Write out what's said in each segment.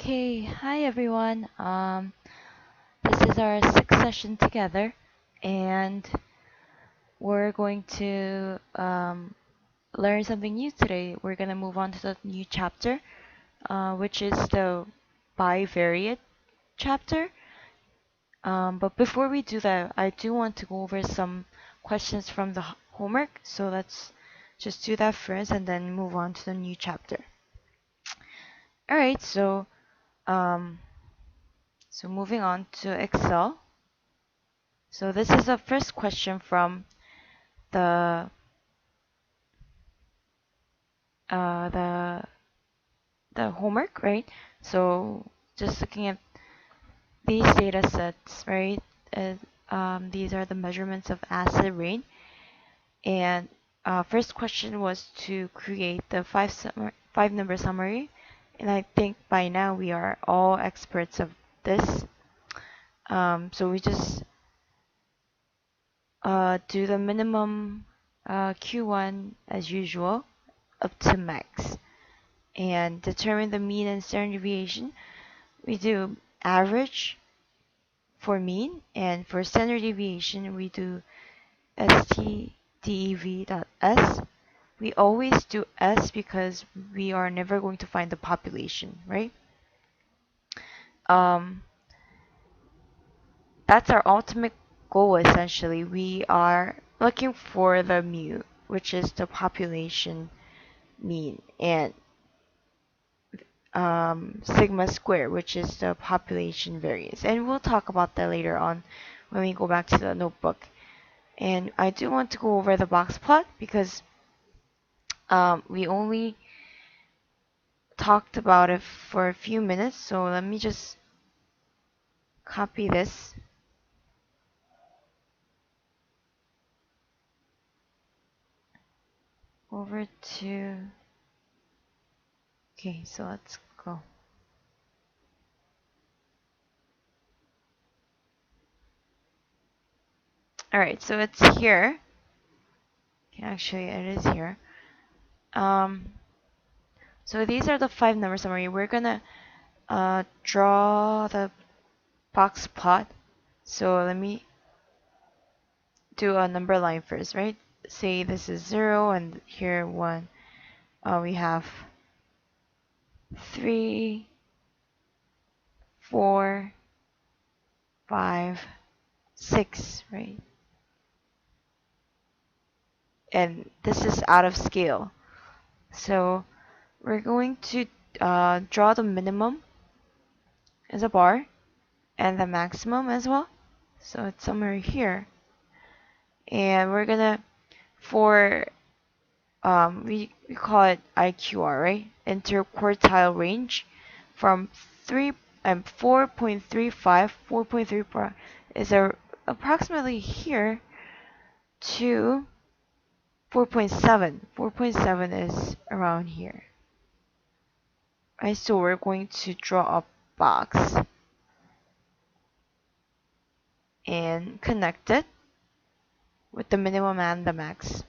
Okay, hi everyone. This is our sixth session together, and we're going to learn something new today. We're gonna move on to the new chapter, which is the bivariate chapter. But before we do that, I do want to go over some questions from the homework. So let's just do that first, and then move on to the new chapter. All right. Um, so moving on to Excel. So this is the first question from the uh, the the homework, right? So just looking at these data sets, right? Uh, these are the measurements of acid rain, and first question was to create the five number summary, and I think by now we are all experts of this. So we just do the minimum Q1 as usual up to max and determine the mean and standard deviation. We do average for mean, and for standard deviation we do stdev.s. We always do s because we are never going to find the population, right? Um, that's our ultimate goal essentially. We are looking for the mu, which is the population mean, and sigma square, which is the population variance. And we'll talk about that later on when we go back to the notebook. And I do want to go over the box plot because we only talked about it for a few minutes. So let me just copy this. Over to, okay, so let's go. Alright, so it's here. Okay, actually, it is here. So these are the five number summary. We're gonna draw the box plot. So let me do a number line first, right? Say this is 0 and here 1. We have 3, 4, 5, 6, right? And this is out of scale. So we're going to draw the minimum as a bar and the maximum as well. So it's somewhere here. And we're gonna, for, we call it IQR, right? Interquartile range from 4.35, 4.34 is approximately here to 4.7. 4.7 is around here. Right, so we're going to draw a box and connect it with the minimum and the max.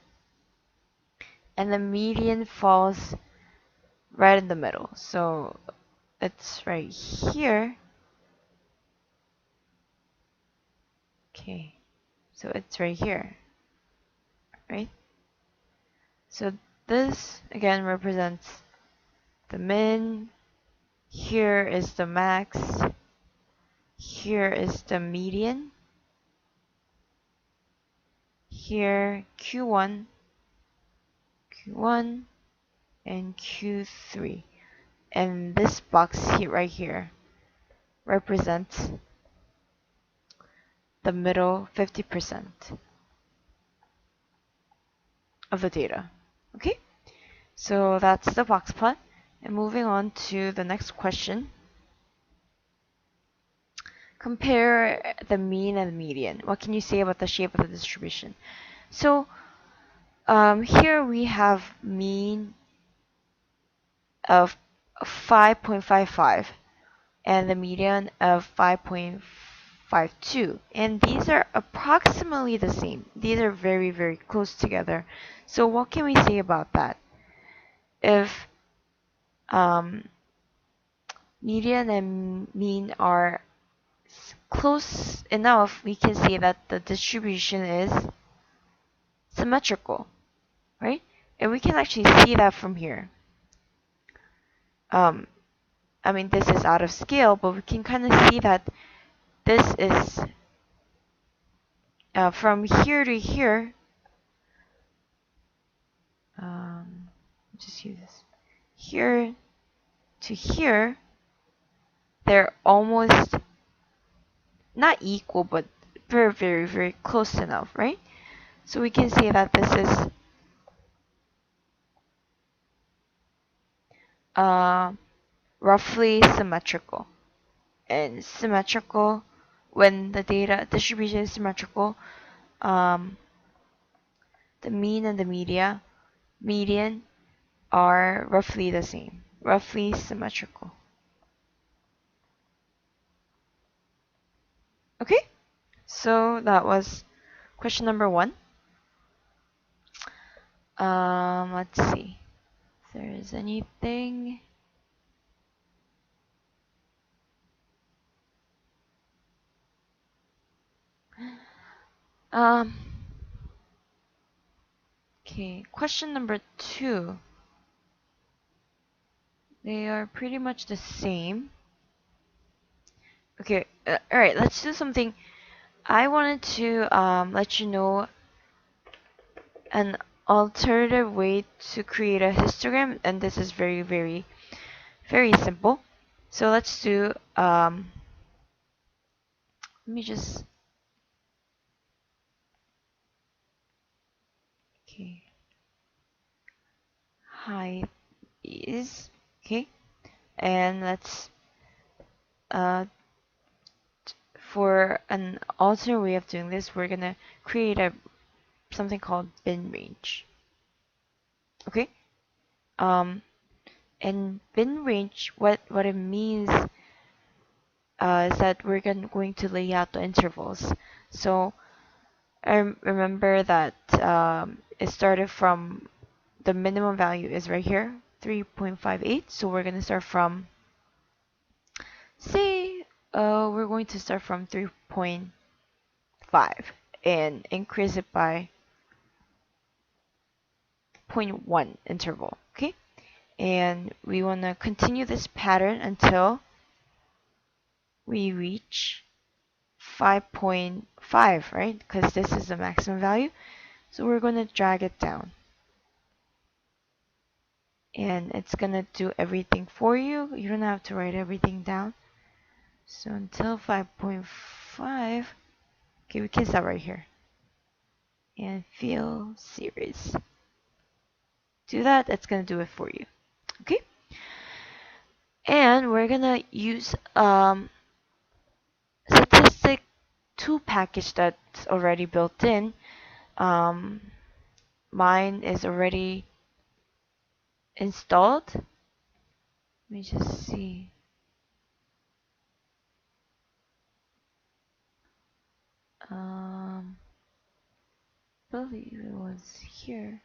And the median falls right in the middle. So it's right here. Okay, so it's right here, right? So this again represents the min. Here is the max. Here is the median. Here Q1, Q1, and Q3. And this box here, right here, represents the middle 50% of the data. Okay, so that's the box plot. And moving on to the next question. Compare the mean and the median. What can you say about the shape of the distribution? So here we have mean of 5.55 and the median of 5.52, and these are approximately the same. These are very, very close together. So what can we say about that? If um, median and mean are close enough, we can say that the distribution is symmetrical, right? And we can actually see that from here. I mean, this is out of scale, but we can kind of see that this is from here to here. Just use this. Here to here, they're almost not equal, but very, very, very close enough, right? So we can say that this is roughly symmetrical. And symmetrical, when the data distribution is symmetrical, the mean and the median are roughly the same, roughly symmetrical. Okay, so that was question number 1. Let's see if there is anything. Okay, question number 2. They are pretty much the same. Okay, alright, let's do something. I wanted to let you know an alternative way to create a histogram, and this is very, very, very simple. So let's do, let me just, okay, height is, okay, and let's, for an alternate way of doing this, we're gonna create something called bin range. Okay, and bin range, what it means is that we're going to lay out the intervals. So I remember that it started from the minimum value is right here, 3.58. So we're gonna start from, say, we're going to start from 3.5 and increase it by 0.1 interval. Okay, and we want to continue this pattern until we reach 5.5, right? Because this is the maximum value. So we're going to drag it down. And it's going to do everything for you. You don't have to write everything down. So until 5.5, okay, we can stop right here. And fill series. Do that, that's going to do it for you. Okay? And we're going to use statistic 2 package that's already built in. Mine is already installed. Let me just see. Believe it was here.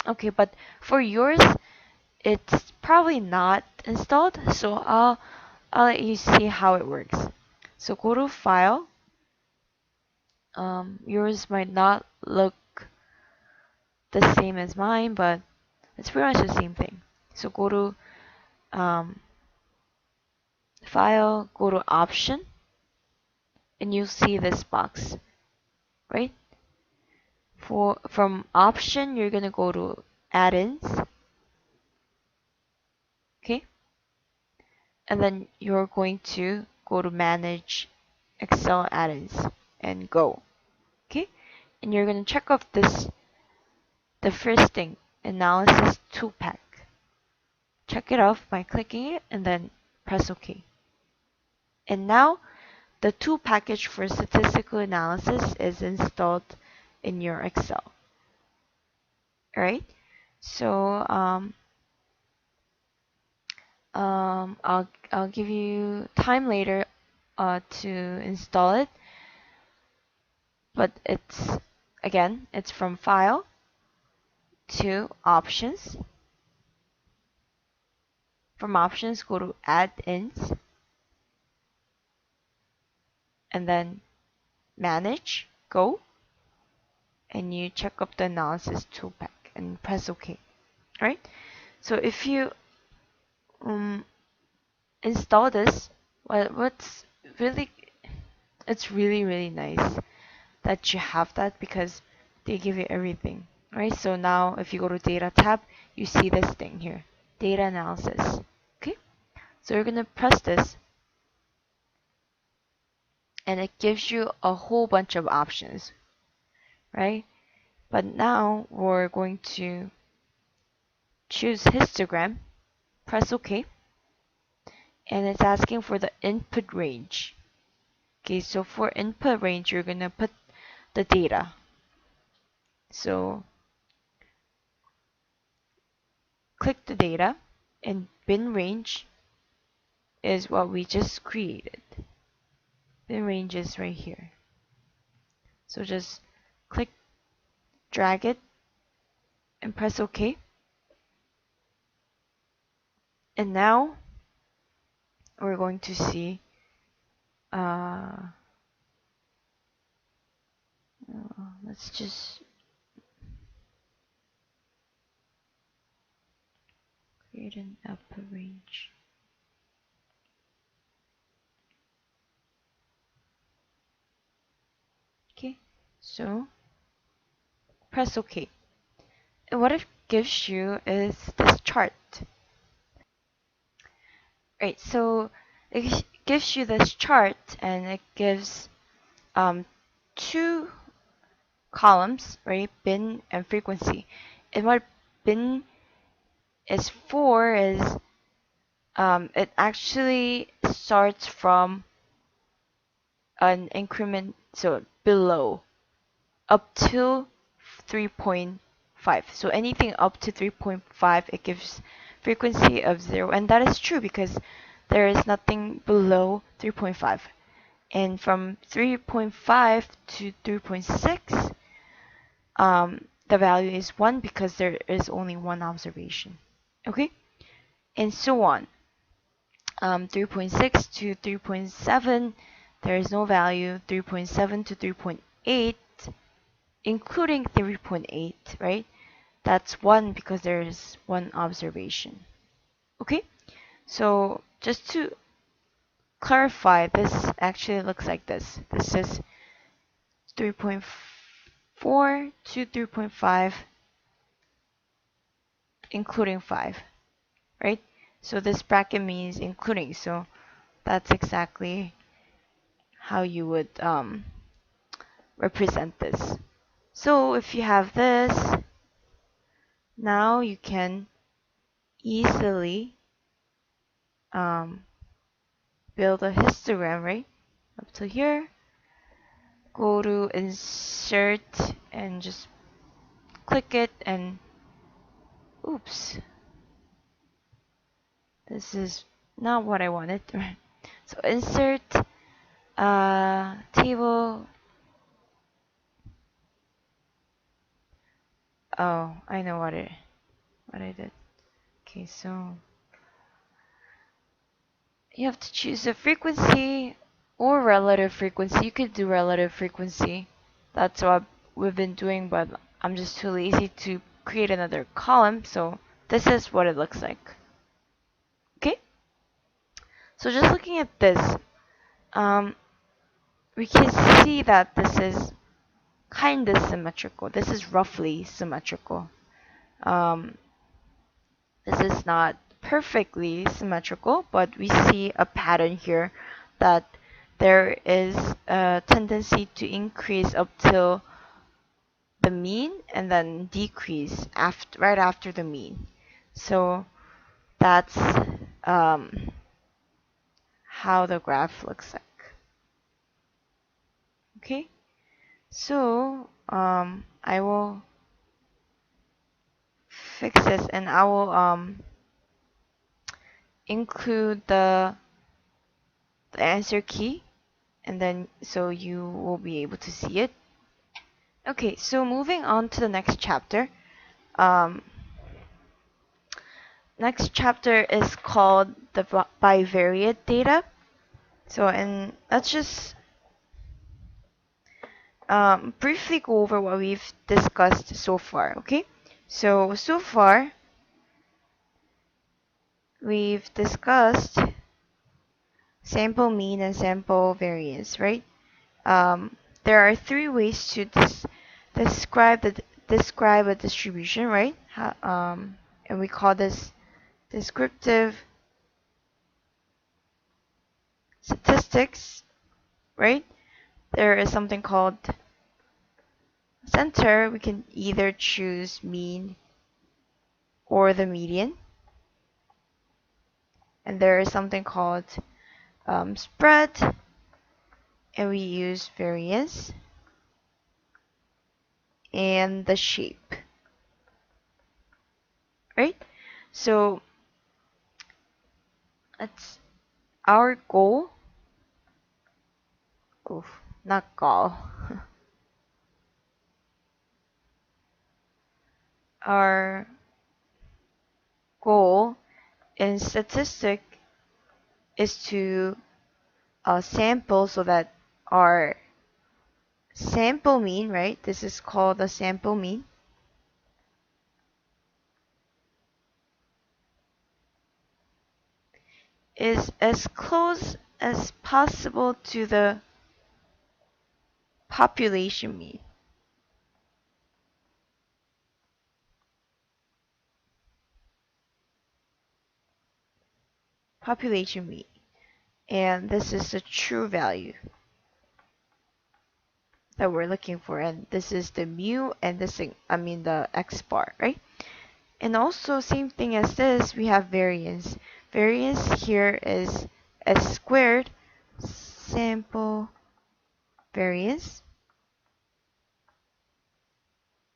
Okay, but for yours, it's probably not installed, so I'll let you see how it works. So go to File. Yours might not look the same as mine, but it's pretty much the same thing. So go to File, go to Option, and you'll see this box, right? From Option, you're gonna go to Add-ins, okay? And then you're going to go to Manage Excel Add-ins and go, okay? And you're gonna check off this, the first thing, Analysis 2-pack. Check it off by clicking it and then press OK. And now the 2 package for statistical analysis is installed in your Excel. Alright, so I'll give you time later to install it, but it's, again, it's from File to options. From options, go to add ins, and then manage, go, and you check up the analysis toolpack and press OK. Right? So if you install this, what's really, it's really nice that you have that because they give you everything. Right? So now if you go to data tab, you see this thing here, data analysis. Okay? So you're gonna press this and it gives you a whole bunch of options, right? But now we're going to choose histogram, press OK, and it's asking for the input range. Okay, so for input range, you're gonna put the data. So click the data, and bin range is what we just created. Bin range is right here. So just click, drag it, and press OK. And now we're going to see let's just create an output range. Okay, so press OK. And what it gives you is this chart. Right, so it gives you this chart and it gives two columns, right? Bin and frequency. And what bin is for is it actually starts from an increment, so below, up to 3.5. So anything up to 3.5, it gives frequency of 0. And that is true because there is nothing below 3.5. And from 3.5 to 3.6, the value is 1 because there is only one observation. Okay? And so on. 3.6 to 3.7, there is no value. 3.7 to 3.8, including 3.8, right? That's 1 because there is one observation. Okay? So just to clarify, this actually looks like this. This is 3.4 to 3.5, including 5, right? So this bracket means including. So that's exactly how you would represent this. So if you have this, now you can easily build a histogram, right? Up to here, go to insert and just click it and oops, this is not what I wanted. So insert table. Oh, I know what I did. Okay, so you have to choose a frequency or relative frequency. You could do relative frequency. That's what we've been doing, but I'm just too lazy to create another column. So this is what it looks like. Okay? So just looking at this, we can see that this is kind of symmetrical. This is roughly symmetrical. This is not perfectly symmetrical, but we see a pattern here that there is a tendency to increase up till the mean and then decrease right after the mean. So that's how the graph looks like. Okay, so I will fix this and I will include the answer key, and then so you will be able to see it. Okay, so moving on to the next chapter, Um, Next chapter is called the bivariate data. So, and let's just briefly go over what we've discussed so far, okay? So far, we've discussed sample mean and sample variance, right? There are three ways to describe describe a distribution, right? And we call this descriptive statistics, right? There is something called center. We can either choose mean or the median. And there is something called spread, and we use variance and the shape, right? So that's our goal. Oof, not goal. Our goal in statistic is to sample so that our sample mean, right? This is called the sample mean. Is as close as possible to the population mean. Population mean. And this is the true value that we're looking for, and this is the mu and the x bar, right? And also same thing as this, we have variance. Variance here is s squared sample variance,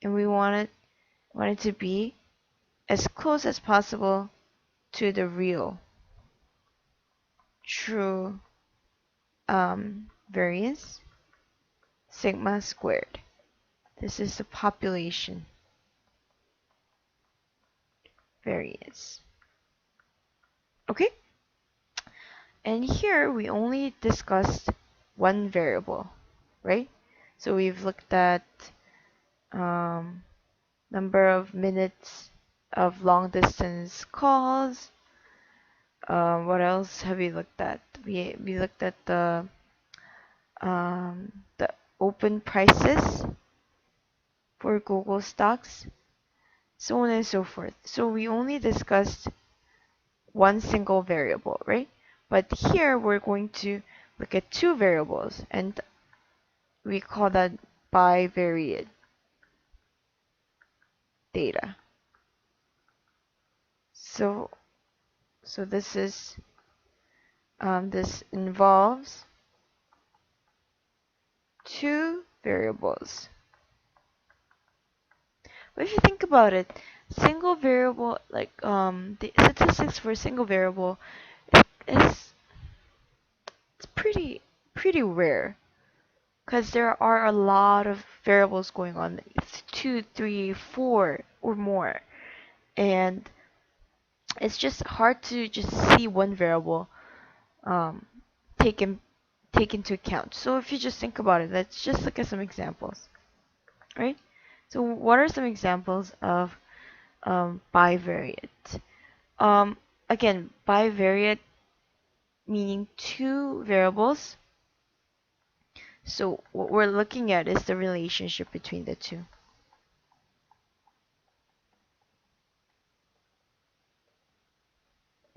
and we want it to be as close as possible to the real true variance sigma squared. This is the population variance. Okay? And here we only discussed one variable, right? So we've looked at number of minutes of long distance calls. What else have we looked at? We looked at the open prices for Google stocks, so on and so forth. So we only discussed one single variable, right? But here we're going to look at two variables, and we call that bivariate data. So this involves two variables. But if you think about it, single variable, like the statistics for a single variable is it's pretty rare, because there are a lot of variables going on. It's 2, 3, 4 or more, and it's just hard to just see one variable um, take into account. So if you just think about it, let's just look at some examples, right? So what are some examples of bivariate? Um, Again, bivariate meaning two variables. So what we're looking at is the relationship between the two.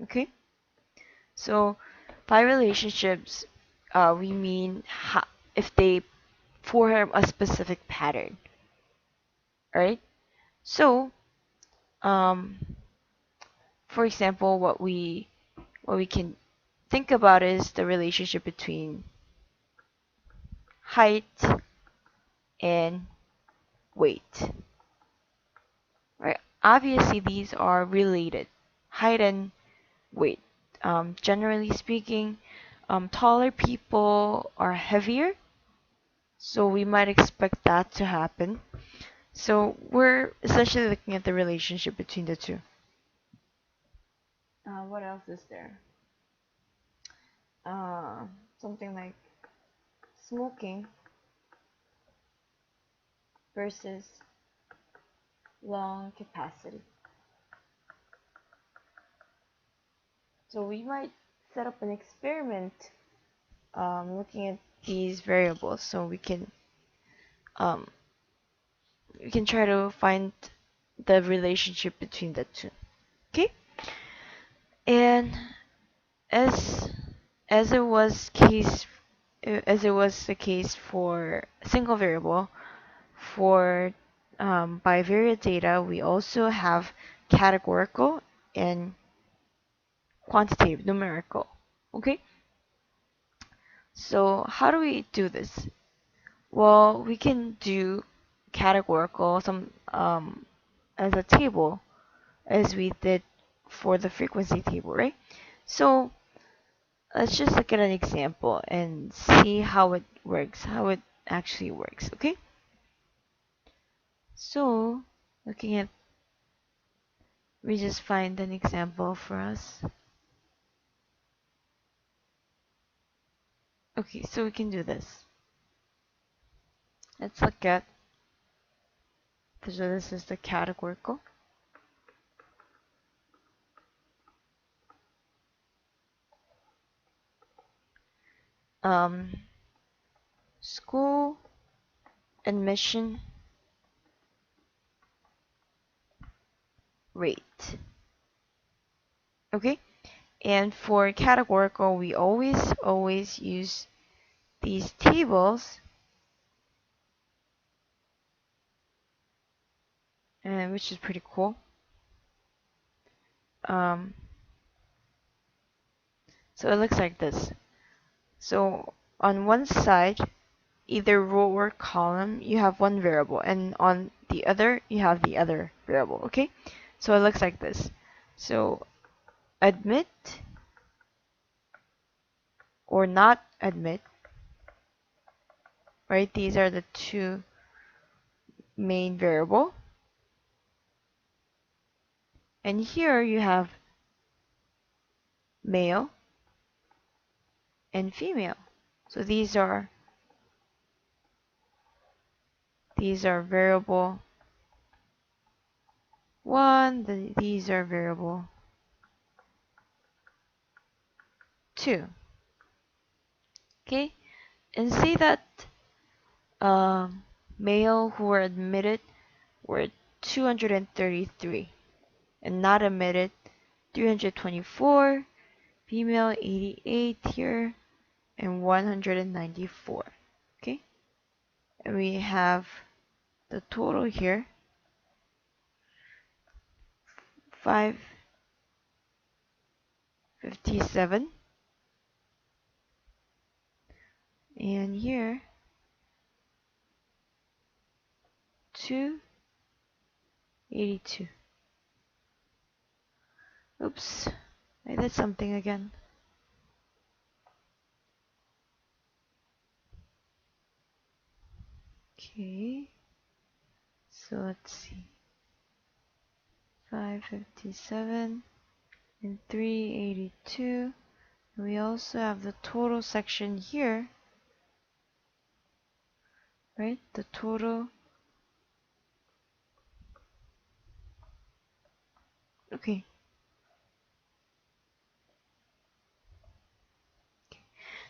Okay? So by relationships, we mean if they form a specific pattern, right? So, um, for example, what we can think about is the relationship between height and weight, right? Obviously, these are related, height and weight. Generally speaking, taller people are heavier, so we might expect that to happen. So we're essentially looking at the relationship between the two. What else is there? Uh, Something like smoking versus lung capacity. So we might set up an experiment looking at these variables, so um, we can try to find the relationship between the two. Okay, and as as it was case as it was the case for single variable, for bivariate data, we also have categorical and quantitative numerical. Okay, so how do we do this? Well, we can do categorical some as a table as we did for the frequency table, right? So let's just look at an example and see how it works, how it actually works, okay? So looking at, we just find an example for us. Okay, so we can do this. Let's look at, so this is the categorical. Um, School admission rate. Okay, and for categorical, we always use these tables, and which is pretty cool. Um, so it looks like this. So on one side, either row or column, you have one variable, and on the other, you have the other variable. Okay, so it looks like this. So admit or not admit, right? These are the two main variable. And here you have male and female. So these are variable 1, these are variable 2. Okay, and see that male who were admitted were 233 and not admitted 324, female 88 here, and 194. Okay, and we have the total here 557, and here 282. Oops, I did something again. Okay, so let's see. 557 and 382. We also have the total section here, right? The total. Okay.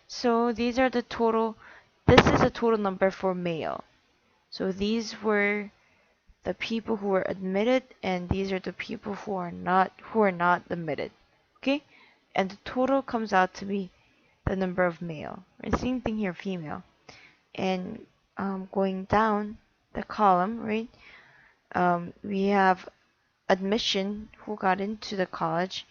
So these are the total. This is the total number for male. So these were the people who were admitted, and these are the people who are not admitted. Okay? And the total comes out to be the number of male. And same thing here, female. And going down the column, right? We have admission, who got into the college,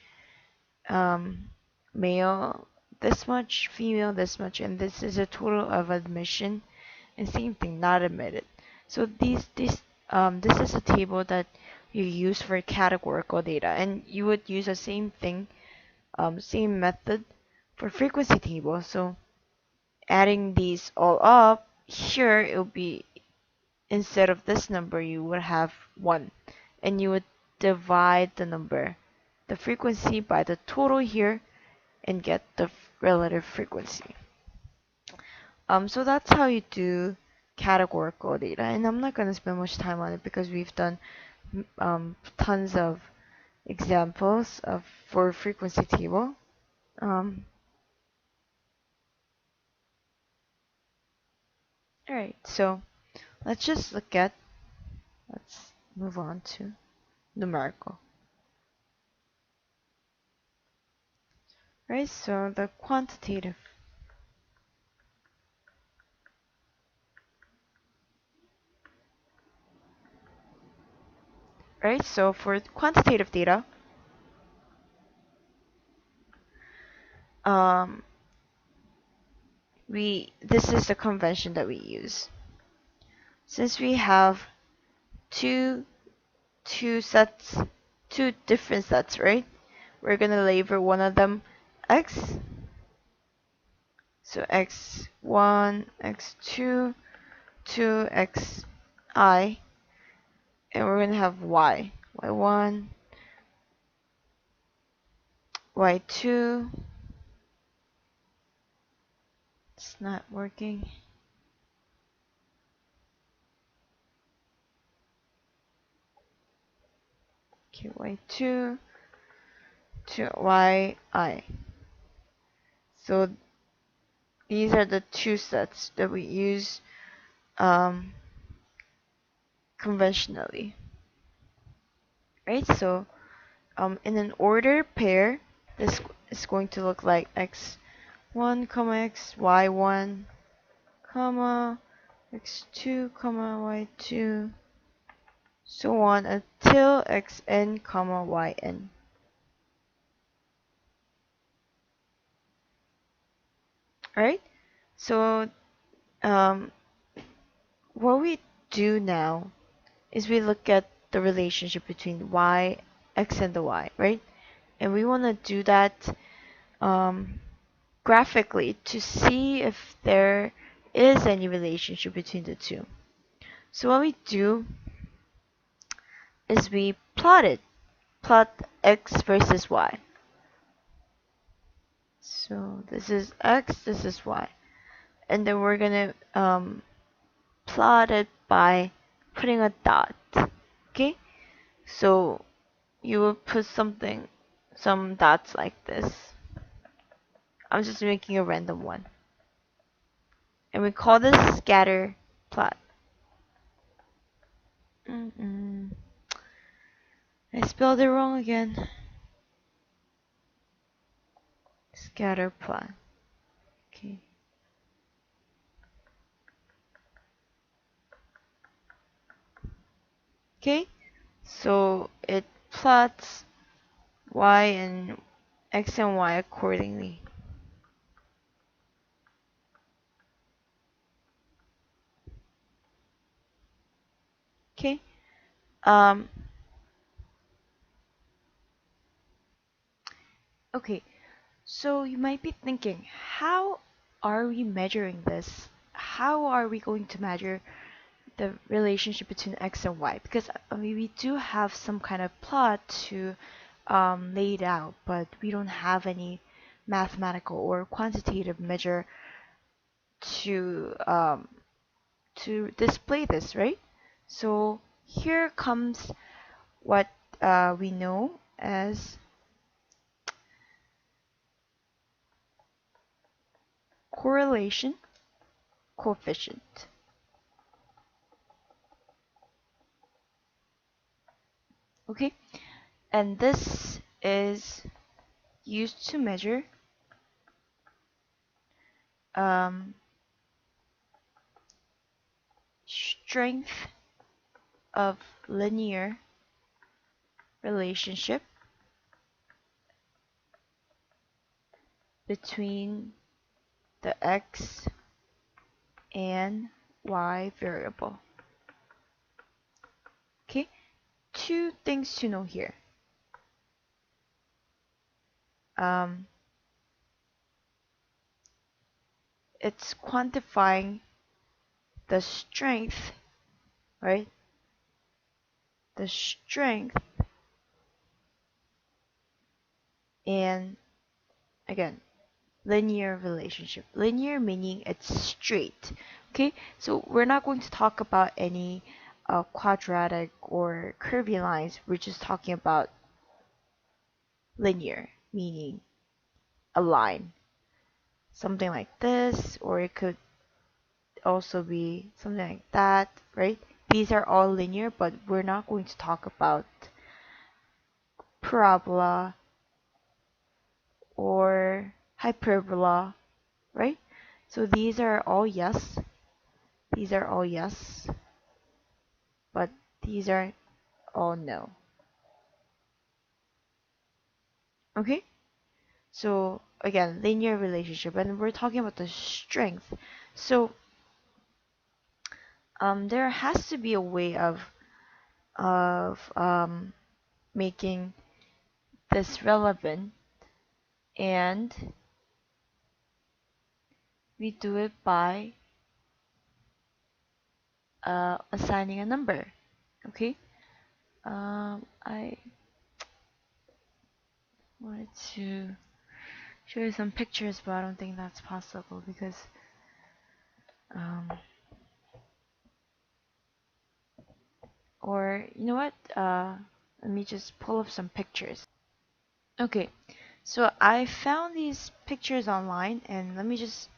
male this much, female this much, and this is a total of admission, and same thing, not admitted. So this is a table that you use for categorical data, and you would use the same thing, same method for frequency table. So adding these all up, here it will be instead of this number, you would have 1. And you would divide the frequency by the total here, and get the relative frequency. So that's how you do categorical data. And I'm not going to spend much time on it because we've done tons of examples for frequency table. Alright, so let's move on to numerical. Right, so the quantitative. Right, so for quantitative data, this is the convention that we use. Since we have two different sets, right? We're gonna label one of them x. So x1, x2, 2xi, and we're gonna have y1, y2. It's not working. Okay, y2 to yi. So these are the two sets that we use conventionally, right? So in an order pair, this is going to look like x1, x, y1, x2, y2, so on until xn, yn. Alright, so what we do now is we look at the relationship between x and the y, right? And we want to do that graphically to see if there is any relationship between the two. So what we do is we plot x versus y. So this is x, this is y. And then we're gonna plot it by putting a dot. Okay? So you will put some dots like this. I'm just making a random one. And we call this scatter plot. I spelled it wrong again. Scatter plot. Okay. Okay, so it plots x and y accordingly. Okay. Okay, so you might be thinking, how are we measuring this? How are we going to measure the relationship between x and y? Because we do have some kind of plot to lay it out, but we don't have any mathematical or quantitative measure to display this, right? So here comes what we know as correlation coefficient. Okay, and this is used to measure strength of linear relationship between the x and y variable. Okay, two things to know here. It's quantifying the strength right? The strength, and again, linear relationship. Linear meaning it's straight. Okay, so we're not going to talk about any quadratic or curvy lines. We're just talking about linear, meaning a line. Something like this, or it could also be something like that, right? These are all linear, but we're not going to talk about parabola or hyperbola, right? So these are all yes. These are all yes, but these are all no. Okay? So again, linear relationship, and we're talking about the strength. So there has to be a way of making this relevant, and we do it by assigning a number. Okay? I wanted to show you some pictures, but I don't think that's possible because um, or you know what? Let me just pull up some pictures. Okay, so I found these pictures online, and let me just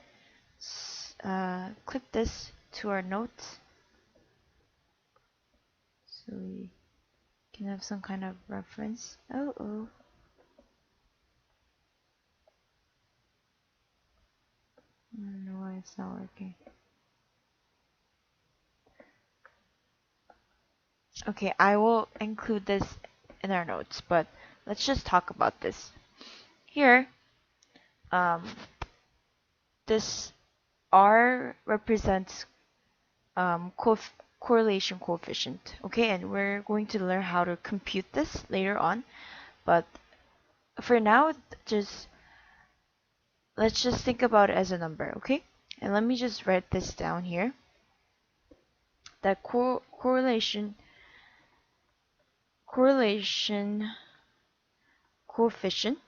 clip this to our notes so we can have some kind of reference. Oh, I don't know why it's not working. Okay, I will include this in our notes, but let's just talk about this. Here, um, this R represents correlation coefficient. Okay, and we're going to learn how to compute this later on, but for now, just let's just think about it as a number. Okay, and let me just write this down here. That correlation coefficient,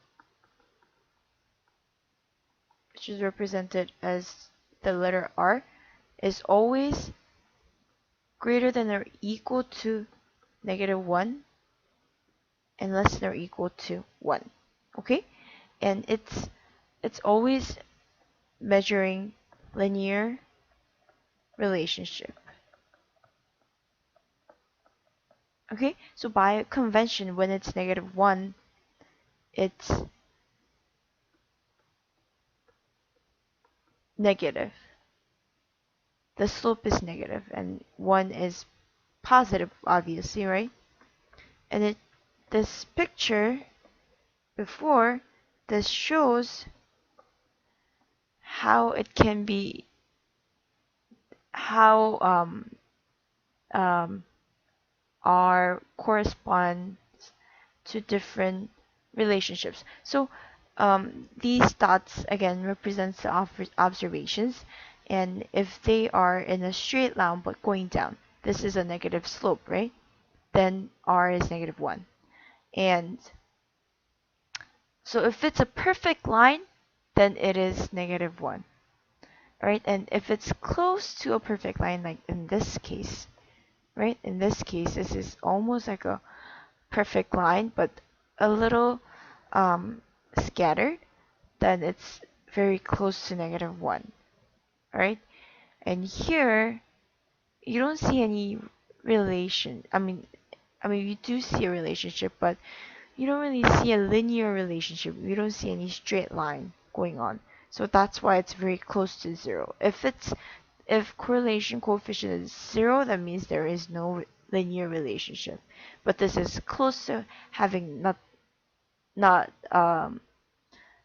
which is represented as the letter R, is always greater than or equal to -1 and less than or equal to 1. Okay, and it's always measuring linear relationship. Okay, so by convention, when it's -1, it's negative. The slope is negative, and 1 is positive, obviously, right? And this picture before, this shows how it can be, how R corresponds to different relationships. So these dots again represents the observations, and if they are in a straight line but going down, this is a negative slope, right? Then R is -1. And so if it's a perfect line, then it is -1. Right? And if it's close to a perfect line, like in this case, right? In this case, this is almost like a perfect line, but a little scattered, then it's very close to -1. Right? And here, you don't see any relation. I mean, you do see a relationship, but you don't really see a linear relationship. You don't see any straight line going on. So that's why it's very close to 0. If correlation coefficient is 0, that means there is no linear relationship. But this is close to having not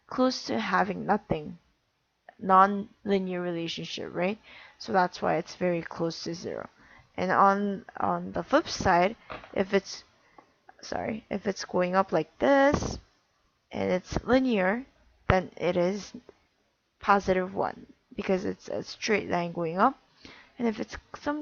close to having nothing, non-linear relationship, right? So that's why it's very close to 0. And on the flip side, if it's going up like this and it's linear, then it is +1 because it's a straight line going up. And if it's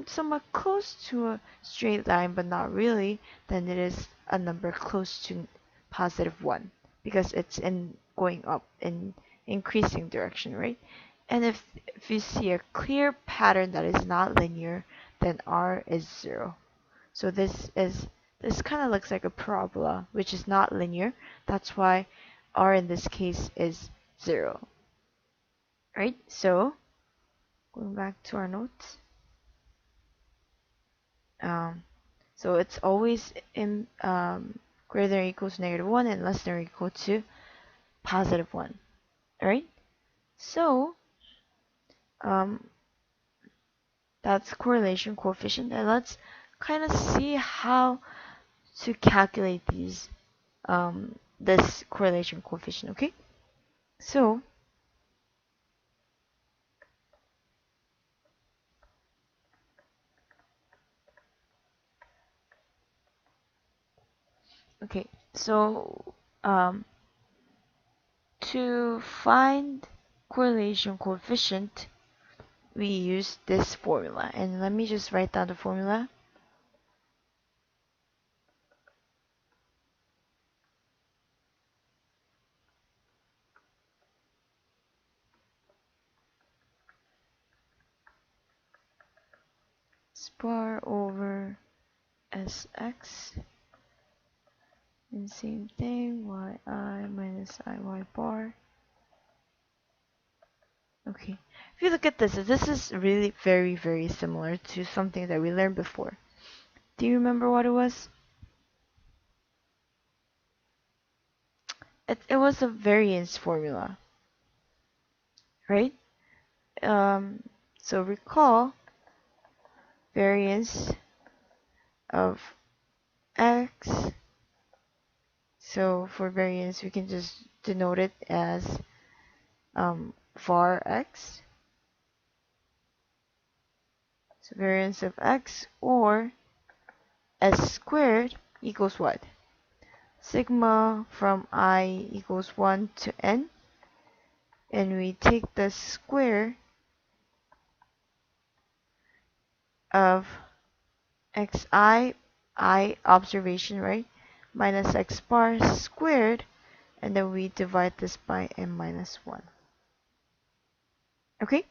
somewhat close to a straight line but not really, then it is a number close to positive 1 because it's in going up in increasing direction, right? And if you see a clear pattern that is not linear, then r is 0. So this kind of looks like a parabola, which is not linear. That's why r in this case is 0. Right? So going back to our notes. So it's always in greater than or equals to -1 and less than or equal to +1. Alright? So that's correlation coefficient, and let's kind of see how to calculate these this correlation coefficient, okay? So okay, so to find correlation coefficient, we use this formula, and let me just write down the formula. Bar over Sx, and same thing, yi minus iy bar. Okay, if you look at this is really very similar to something that we learned before. Do you remember what it was? It was a variance formula, right? So recall variance of x. So for variance, we can just denote it as var x. So variance of x, or s squared equals what? Sigma from I equals 1 to n, and we take the square of xi, I observation, right, minus x bar squared, and then we divide this by n minus 1. Okay?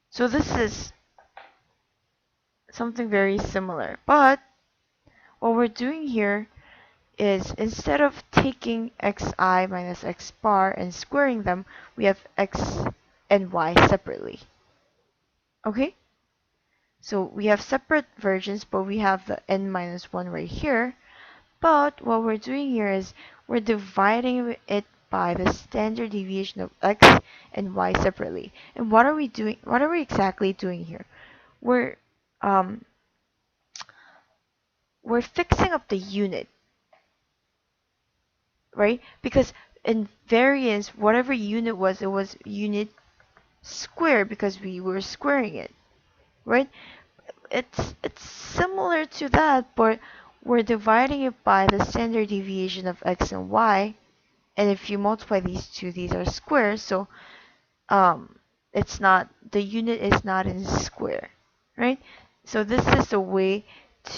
So this is something very similar, but what we're doing here is instead of taking xi minus x bar and squaring them, we have x and y separately. Okay? So we have separate versions, but we have the n minus 1 right here. But what we're doing here is we're dividing it by the standard deviation of x and y separately. And what are we doing? What are we exactly doing here? We're fixing up the unit, right? Because in variance, whatever unit was, it was unit squared because we were squaring it, right? It's similar to that, but we're dividing it by the standard deviation of x and y, and if you multiply these two, these are squares, so it's not, the unit is not in square, right? So this is a way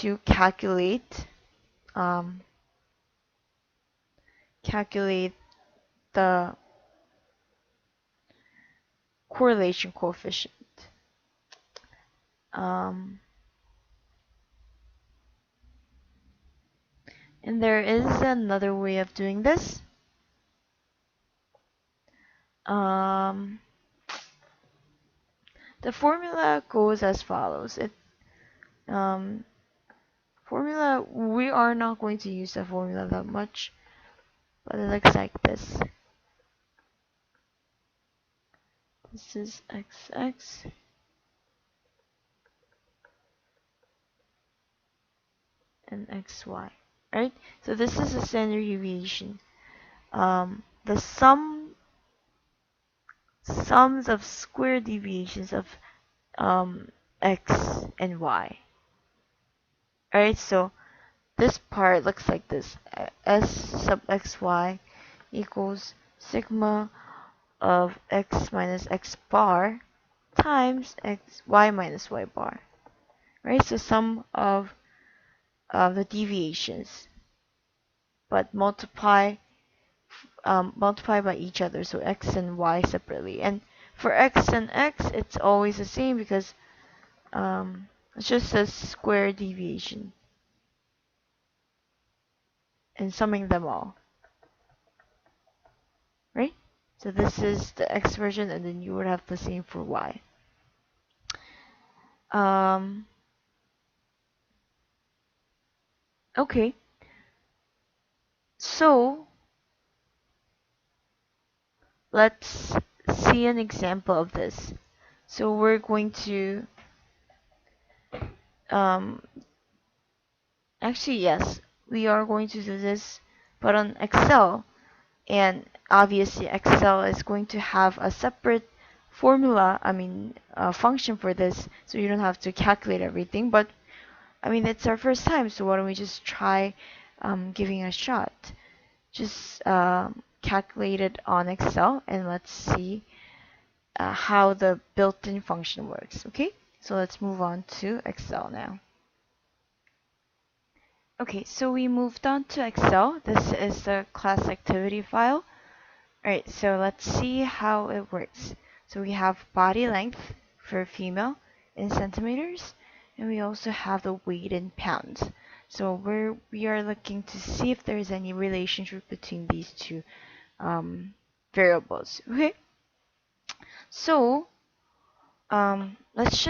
to calculate calculate the correlation coefficient. And there is another way of doing this. The formula goes as follows. Formula, we are not going to use the formula that much, but it looks like this. This is xx and xy, right? So this is the standard deviation. The sums of square deviations of x and y. Alright, so this part looks like this. S sub xy equals sigma of x minus x bar times y minus y bar, right? So sum of the deviations, but multiply by each other, so x and y separately. And for x and x, it's always the same because it's just a square deviation and summing them all, right? So this is the x version, and then you would have the same for y. Um, okay, so let's see an example of this. So we're going to, um, actually, yes, we are going to do this, but on Excel. And obviously, Excel is going to have a separate formula, function for this, so you don't have to calculate everything. But I mean, it's our first time, so why don't we just try giving it a shot? Just calculate it on Excel, and let's see how the built-in function works. Okay, so let's move on to Excel now. Okay, so we moved on to Excel. This is the class activity file. Alright, so let's see how it works. So we have body length for female in centimeters, and we also have the weight in pounds. So we are looking to see if there's any relationship between these two variables. Okay, so let's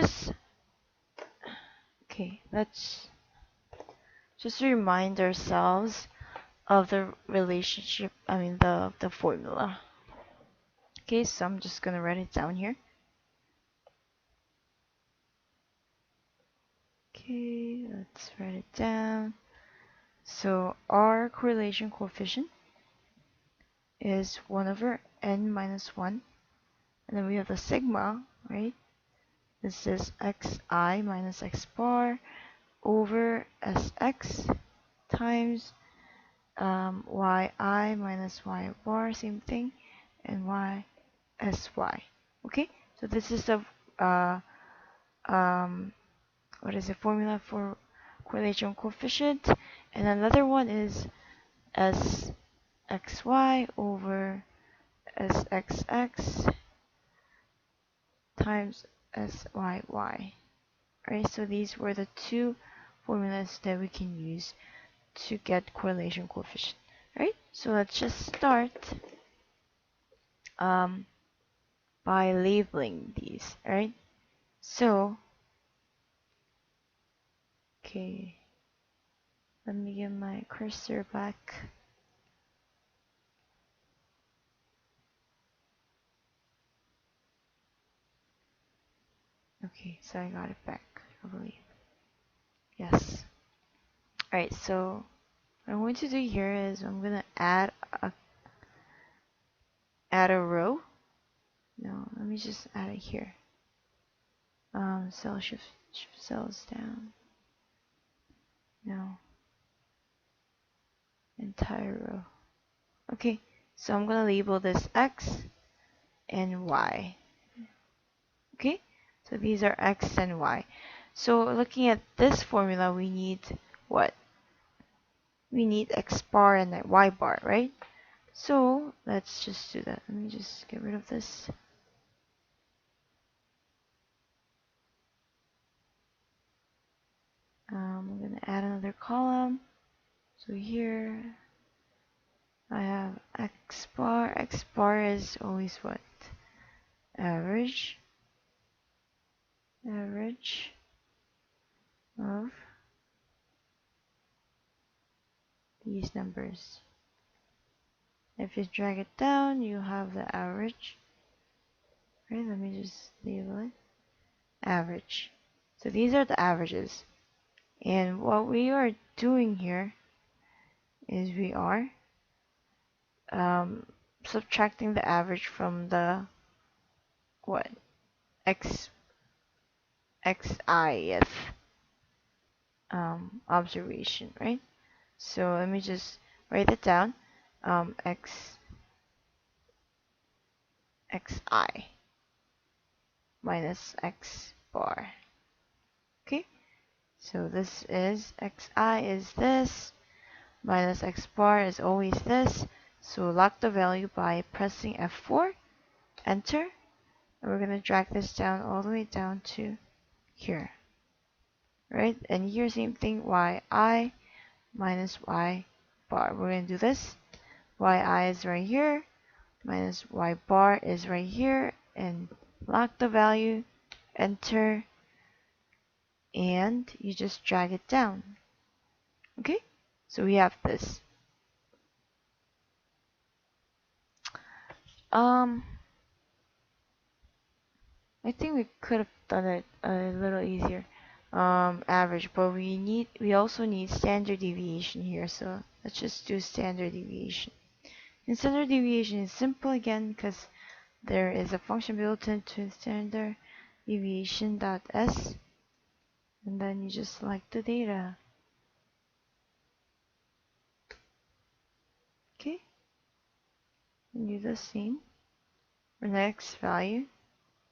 just remind ourselves of the relationship. The formula. Okay, so I'm just gonna write it down here. Okay, let's write it down. So our correlation coefficient is 1 over n minus 1. And then we have the sigma, right? This is xi minus x bar over sx times yi minus y bar, same thing, and y sy. Okay, so this is the what is the formula for correlation coefficient, and another one is sxy over sxx times syy. Right, so these were the two formulas that we can use to get correlation coefficient. Right, so let's just start by labeling these. Right, so okay, let me get my cursor back. Okay, so I got it back, I believe. Yes. Alright, so what I'm going to do here is I'm going to add a row. No, let me just add it here. Cell shift cells down. No. Entire row. Okay, so I'm going to label this X and Y. Okay, so these are X and Y. So looking at this formula, we need what? We need X bar and Y bar, right? So let's just do that. Let me just get rid of this. I'm going to add another column. So here I have X bar. X bar is always what? Average of these numbers. If you drag it down, you have the average. Right, let me just label it. Average. So these are the averages. And what we are doing here is we are subtracting the average from the what? xith observation, right? So let me just write it down. Xi. minus x bar. Okay, so this is xi is this, minus x bar is always this. So lock the value by pressing F4, enter, and we're going to drag this down all the way down to here. Right, and here same thing, yi minus y bar. We're going to do this. Yi is right here, minus y bar is right here, and lock the value, enter, and you just drag it down. Okay, so we have this. I think we could have done it a little easier. Average, but we also need standard deviation here, so let's just do standard deviation. And standard deviation is simple again because there is a function built into standard deviation dot s, and then you just select the data. Okay, and do the same for next value,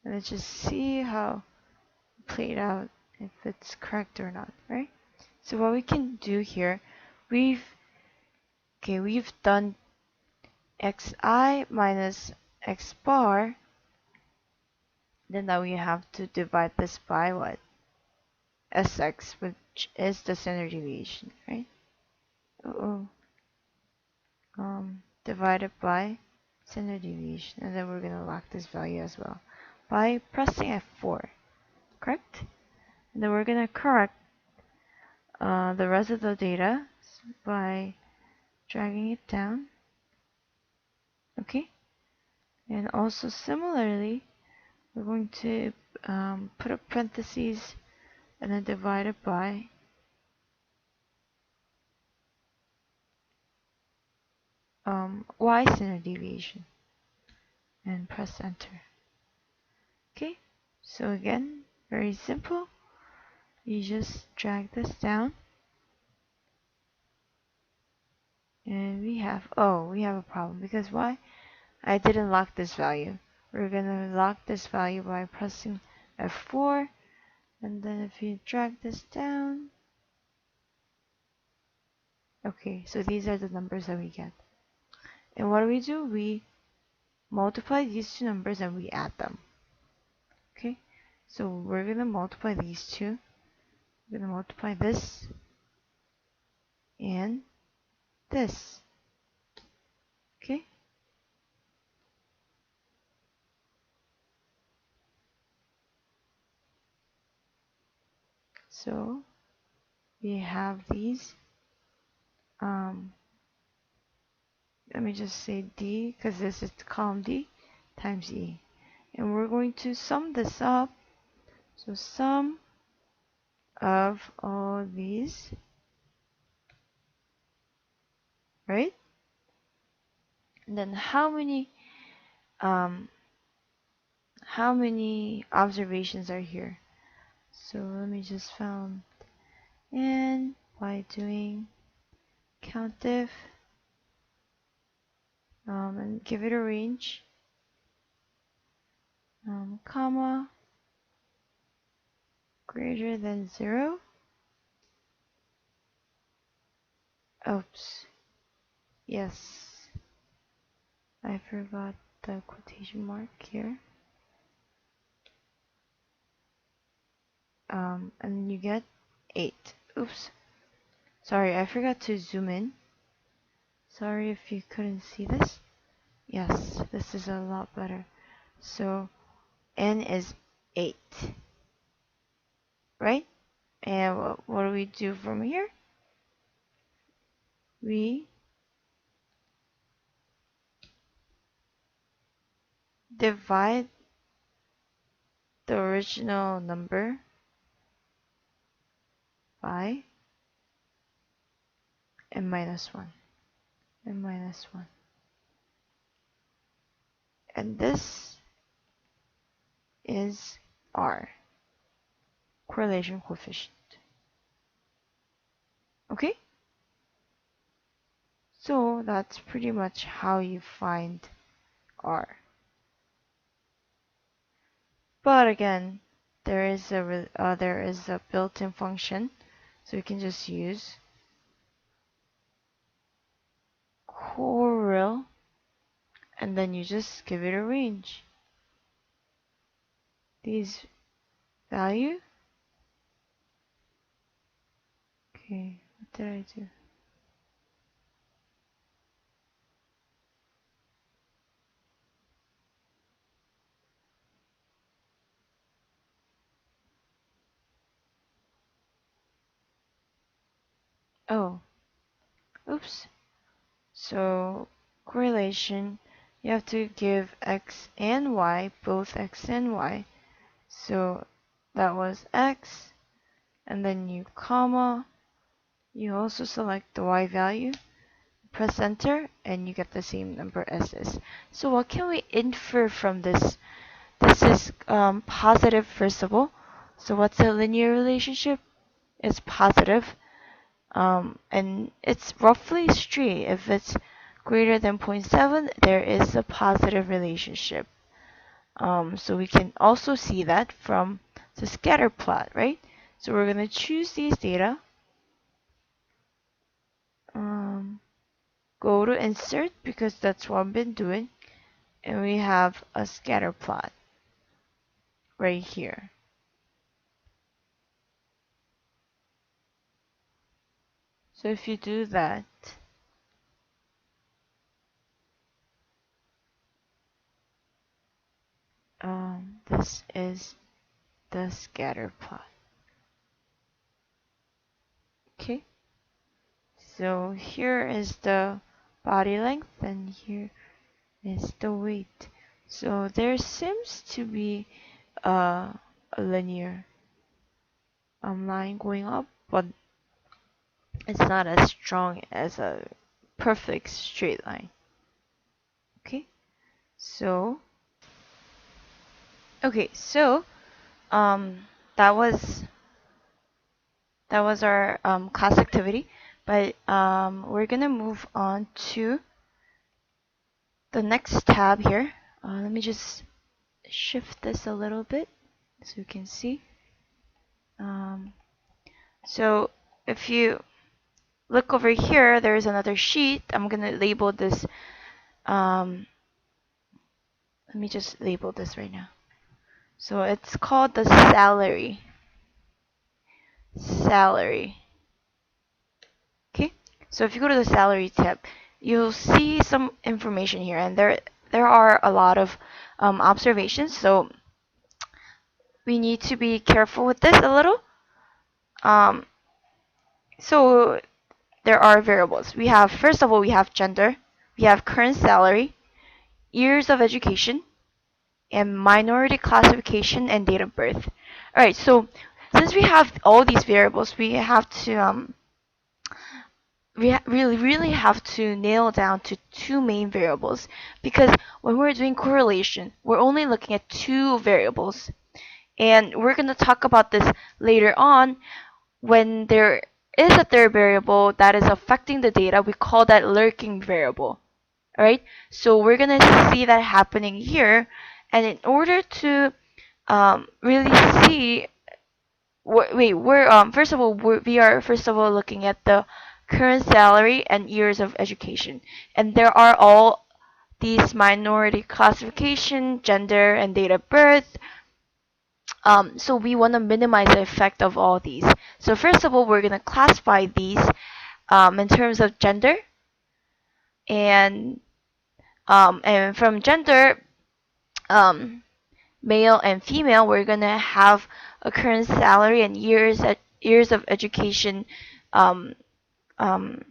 and let's just see how it played out, if it's correct or not, right? So what we can do here, we've done xi minus x bar. Then now we have to divide this by what? Sx, which is the standard deviation, right? Divided by standard deviation, and then we're gonna lock this value as well by pressing F4, correct? And then we're gonna correct the rest of the data by dragging it down. Okay, and also similarly, we're going to put a parentheses and then divide it by y standard deviation and press enter. Okay, so again, very simple. You just drag this down, and we have a problem, because why? I didn't lock this value. We're gonna lock this value by pressing F4, and then if you drag this down, okay, so these are the numbers that we get. And what do? We multiply these two numbers and we add them. Okay, so we're gonna multiply these two. We're gonna multiply this and this. Okay, so we have these. Let me just say D, because this is column D, times E. And we're going to sum this up. So sum of all these, right? And then how many observations are here? So let me just found n by doing COUNTIF, and give it a range, comma, greater than 0. Oops, yes, I forgot the quotation mark here. And you get 8. Oops, sorry, I forgot to zoom in. Sorry if you couldn't see this. Yes, this is a lot better. So n is 8, right? And what do we do from here? We divide the original number by n minus 1. n minus 1. And this is R, correlation coefficient. Okay? So that's pretty much how you find R. But again, there is a built-in function, so you can just use corel, and then you just give it a range. These value. Okay, what did I do? Oh, oops. So correlation, you have to give x and y, both x and y. So that was x, and then you comma, you also select the y value, press enter, and you get the same number as this. So what can we infer from this? This is positive first of all. So what's a linear relationship? It's positive. And it's roughly straight. If it's greater than 0.7, there is a positive relationship. So we can also see that from the scatter plot, right? So we're going to choose these data. Go to insert because that's what I've been doing. And we have a scatter plot right here. So if you do that, this is the scatter plot. Okay, so here is the body length and here is the weight. So there seems to be a linear line going up, but it's not as strong as a perfect straight line. Okay, so um, that was our class activity, but we're gonna move on to the next tab here. Let me just shift this a little bit so you can see. So if you look over here, there's another sheet. I'm gonna label this. Let me just label this right now. So it's called the salary. Okay. So if you go to the salary tab, you'll see some information here, and there are a lot of observations. So we need to be careful with this a little. So there are variables. We have, first of all, we have gender, we have current salary, years of education, and minority classification and date of birth. All right, so since we have all these variables, we have to really have to nail down to two main variables, because when we're doing correlation, we're only looking at two variables, and we're going to talk about this later on. When there is a third variable that is affecting the data, we call that lurking variable. All right, so we're gonna see that happening here, and in order to really see, we're first of all we are first of all looking at the current salary and years of education, and there are all these minority classification, gender, and date of birth. So we want to minimize the effect of all these. So first of all, we're going to classify these in terms of gender, and from gender, male and female, we're going to have a current salary and years of education um, um,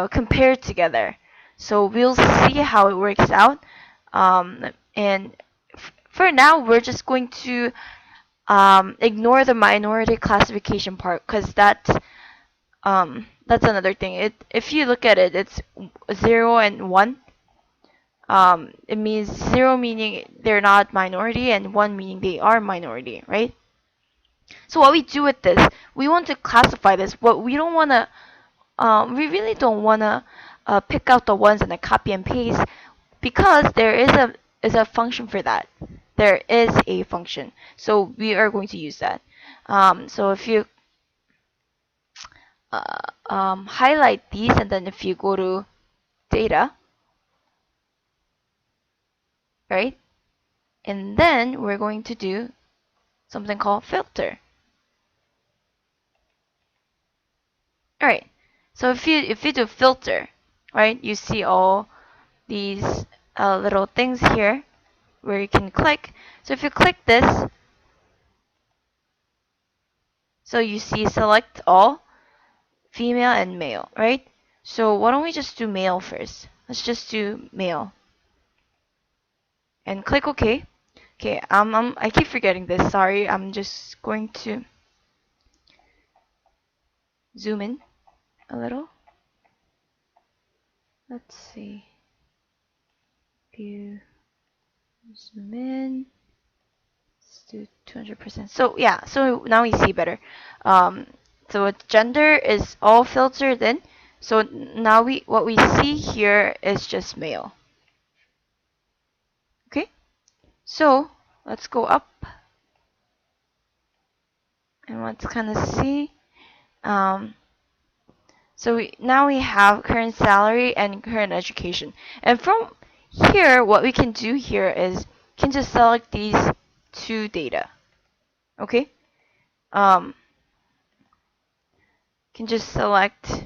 compared together. So we'll see how it works out. And for now, we're just going to ignore the minority classification part, because that's another thing. If you look at it, it's 0 and 1. It means 0 meaning they're not minority, and 1 meaning they are minority, right? So what we do with this, we want to classify this. What we don't want to, we really don't want to pick out the ones and then copy and paste, because there is is a function for that. There is a function, so we are going to use that. So if you highlight these, and then if you go to data, right, and then we're going to do something called filter. All right. So if you do filter, right, you see all these little things here where you can click. So if you click this, so you see select all, female and male, right? So why don't we just do male first? Let's just do male and click OK. Okay, I keep forgetting this. Sorry, I'm just going to zoom in a little. Let's see. If you zoom in, let's do 200%. So yeah, so now we see better. Um, so gender is all filtered in. So now what we see here is just male. Okay, so let's go up and let's kind of see. Um, so now we have current salary and current education. And from here, what we can do here is can just select these two data. Okay, can just select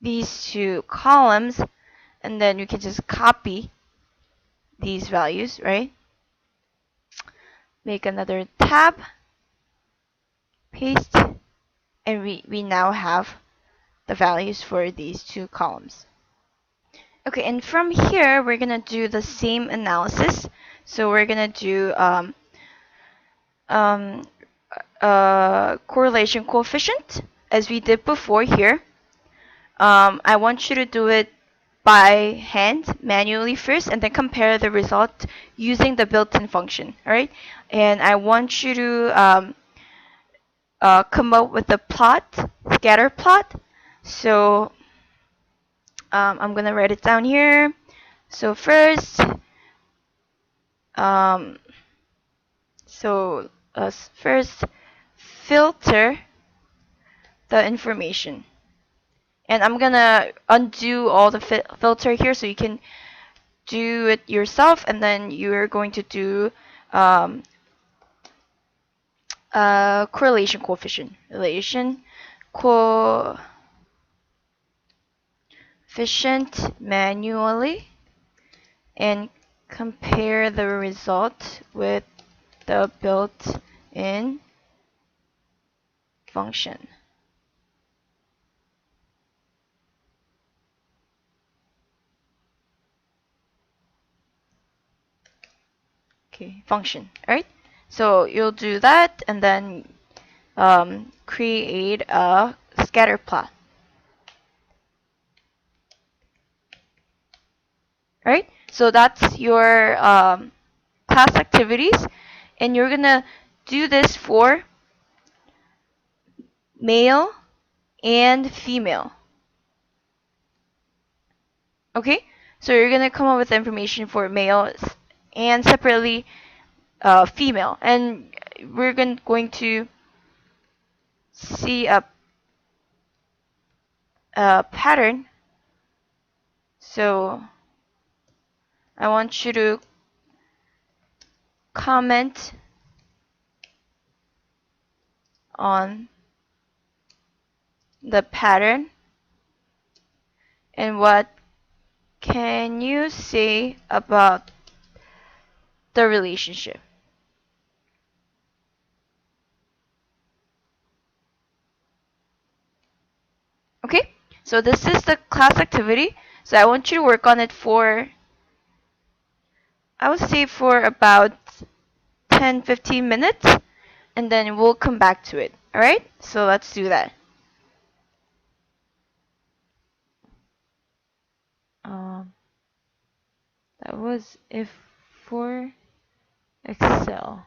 these two columns, and then you can just copy these values, right? Make another tab, paste, and we now have the values for these two columns. Okay, and from here, we're going to do the same analysis. So we're going to do um, correlation coefficient as we did before here. I want you to do it by hand manually first and then compare the result using the built-in function. All right, and I want you to come up with a plot, scatter plot. So I'm gonna write it down here. So first, um, first filter the information, and I'm gonna undo all the filter here so you can do it yourself, and then you're going to do um, correlation coefficient. Relation coefficient manually and compare the result with the built-in function. Okay, function. All right. So you'll do that and then create a scatter plot. All right. So that's your class activities, and you're gonna do this for male and female. Okay. So you're gonna come up with information for male and separately female, and we're going to see a pattern. So I want you to comment on the pattern and what can you say about the relationship. Okay, so this is the class activity. So I want you to work on it for, I would say, for about 10-15 minutes, and then we'll come back to it. All right, so let's do that. Um, that was if for Excel.